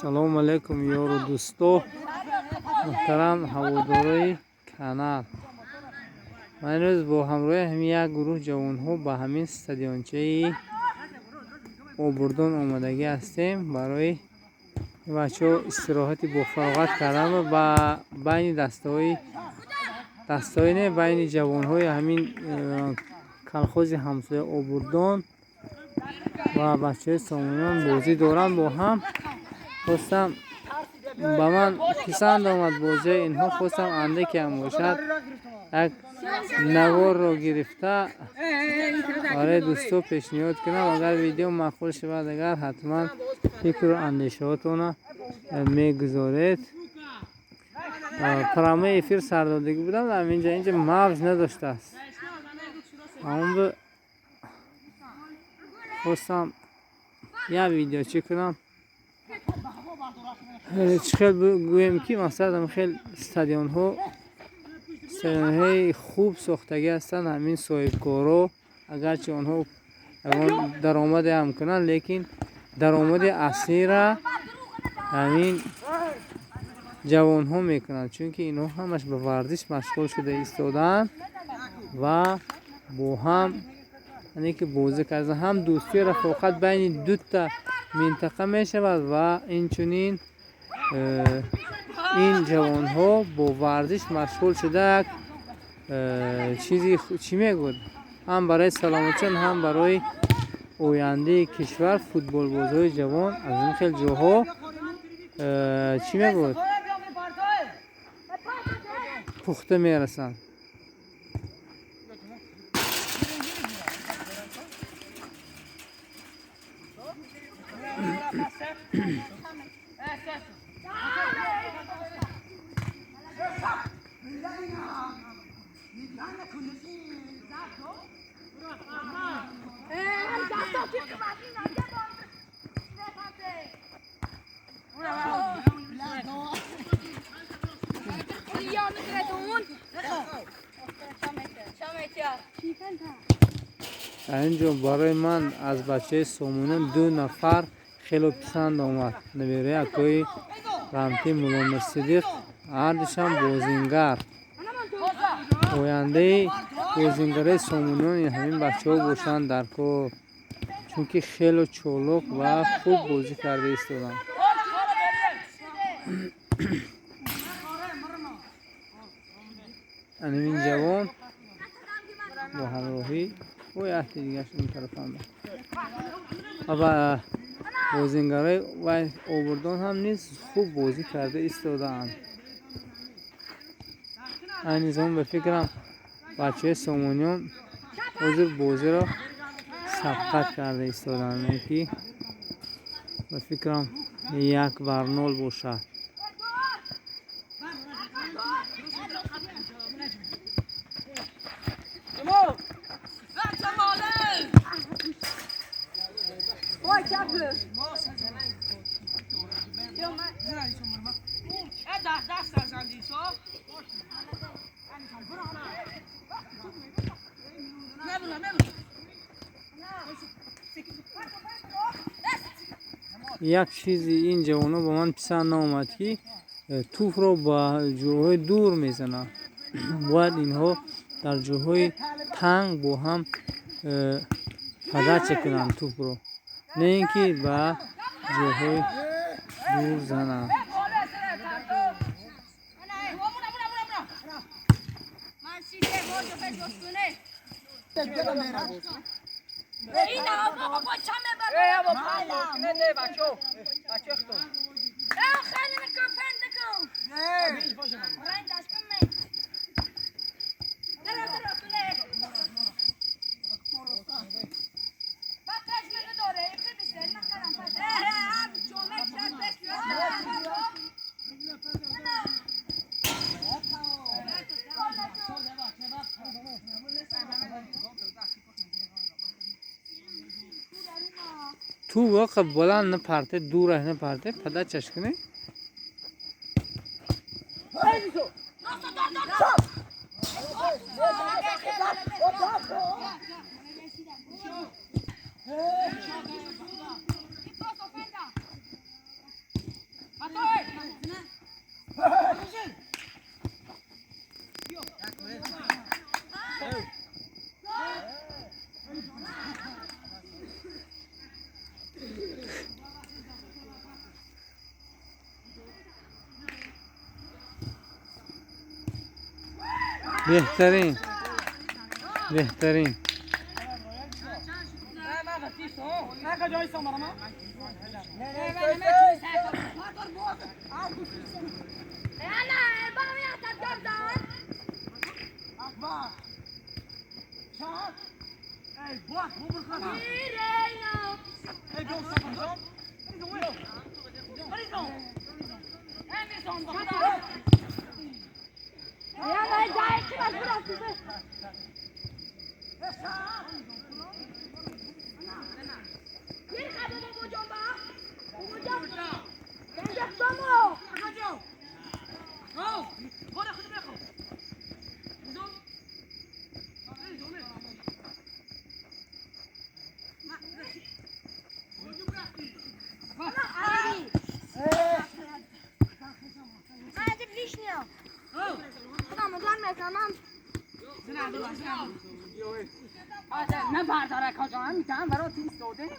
салому алайкум ёру дӯсто муҳтарам ҳаводорои канал. ман имрӯз бо ҳамроҳи ҳамин як гурӯҳ ҷавонҳо ба ҳамин стадиончаи обурдон омадагӣ ҳастем. барои бачаҳо истироҳати бофароғат кардан ба байни дастаҳои не байни ҷавонҳои ҳамин калхози ҳамсоя обурдон ва бачаҳои сомониён бозӣ доранд. бо ҳам хостам ба ман писанд омад бозии инҳо. хостам андаке ҳам бошад як наворро гирифта барои дӯсто пешниҳод кунам. агар видео маъқул шавад, агар ҳатман фикру андешаҳотона мегузоред. программаи эфир сар додагӣ будам дар инҷа мавҷ надоштааст. аммо хостам як видео чӣ кунам. хел гӯем ки мақсадам хел стадионҳои хуб сохтагӣ ҳастанд. ҳамин соҳибкоро агарчи онҳо даромаде ҳам кунанд, лекин даромади аслиро ҳамин ҷавонҳо мекунанд, чунки инҳо ҳамаш ба варзиш машғул шуда истодаанд ва бо ҳам ки бозӣ кардан ҳам дӯстию рафоқат байни дута минтақа мешавад ва инчунин ин ҷавонҳо бо варзиш машғул шуда як чизи чӣ мегӯяд, ҳам барои саломатиён, ҳам барои ояндаи кишвар футболбозҳои ҷавон аз ин хел ҷоҳо чӣ мегӯяд пухта мерасанд. در اینجا برای من از بچه سومونم 2 نفر خیلی پسند آمد. نویره اکوی رامتی مولامر صدیق، هردشان بازینگر. آینده بازینگره سومونیان همین بچه ها باشند در کار، چونکه خیلی چولک و خوب بازی کرده ایستادن. این جوان با همراهی و یکی دیگه اون طرف هم و بازیگرای و آوردان هم نیست خوب بازی کرده ایستادند. این زمان به فکرم بچه سومونیان حضور بازی را سبقت کرده ایستادند که به فکرم 1-0 باشد. یک چیزی این جوانو با من پسند نامد که توپ رو با جاهای دور میزنند. باید اینها در جاهای تنگ با هم پدر چکنند توپ رو، نه اینکه با جاهای دور زنند. تو وقت بلند نپرته، دور نپرته، پدر چشکنه. بهترین بهترین نه برداره کجا هم میتونم برای تیم سوده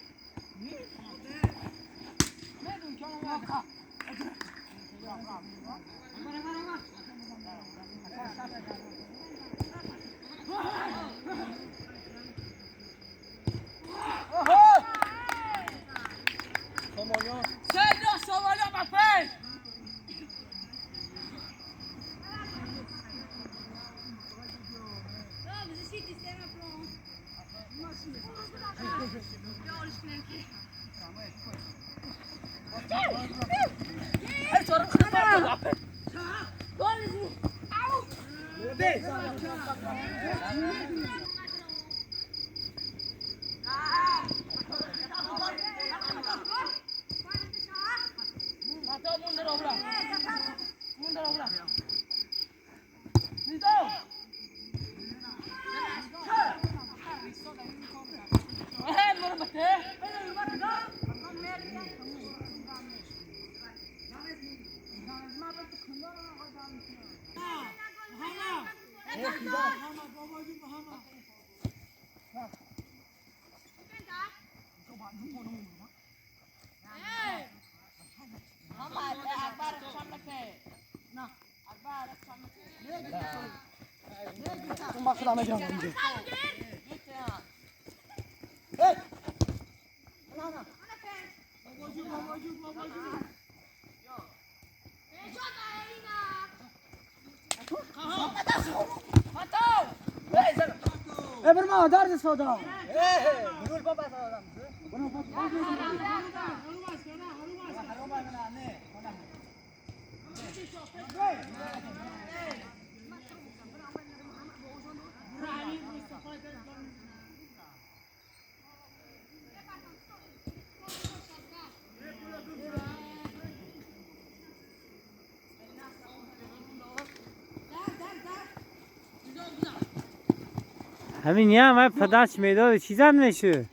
برما درد صدا همین یه همه پدرش میداد چیزم نشد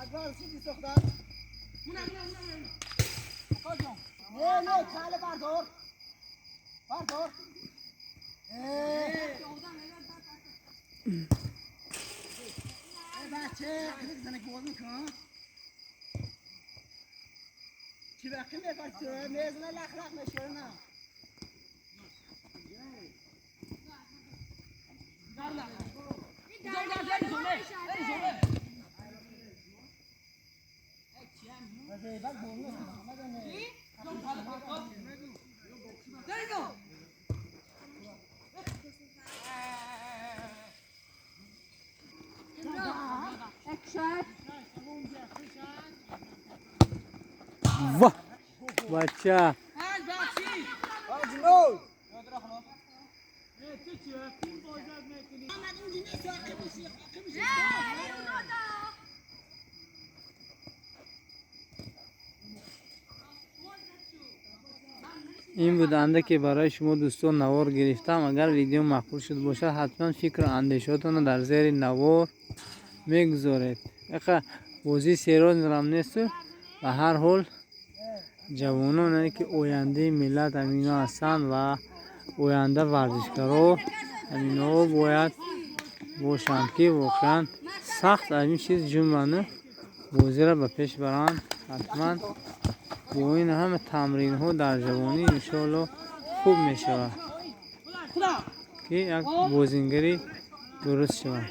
اکبر چی دختر؟ نه کاله بردار بردار بچه خیلی زنه گوز میکن چی وقتی میفرد تو میزنه لخ لخ میشه نه واه بچه این بود انده که برای شما دوستان نوار گرفتم. اگر ویدیو مقبول شد باشه حتما فکر و اندیشاتون رو در زیر نوار میگذارید. اخه بازی سیراز نرم نیست و هر حال جوانان که آینده ملت همینا هستند و آینده ورزشکارا همینا باید باشند که واقعا سخت همین چیز جمعه بازی را به پیش برند. حتما با این همه تمرین ها در جوانی انشاءالله خوب می شود که یک بازیگری درست شود.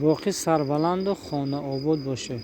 باقی سربلند و خانه آباد باشه.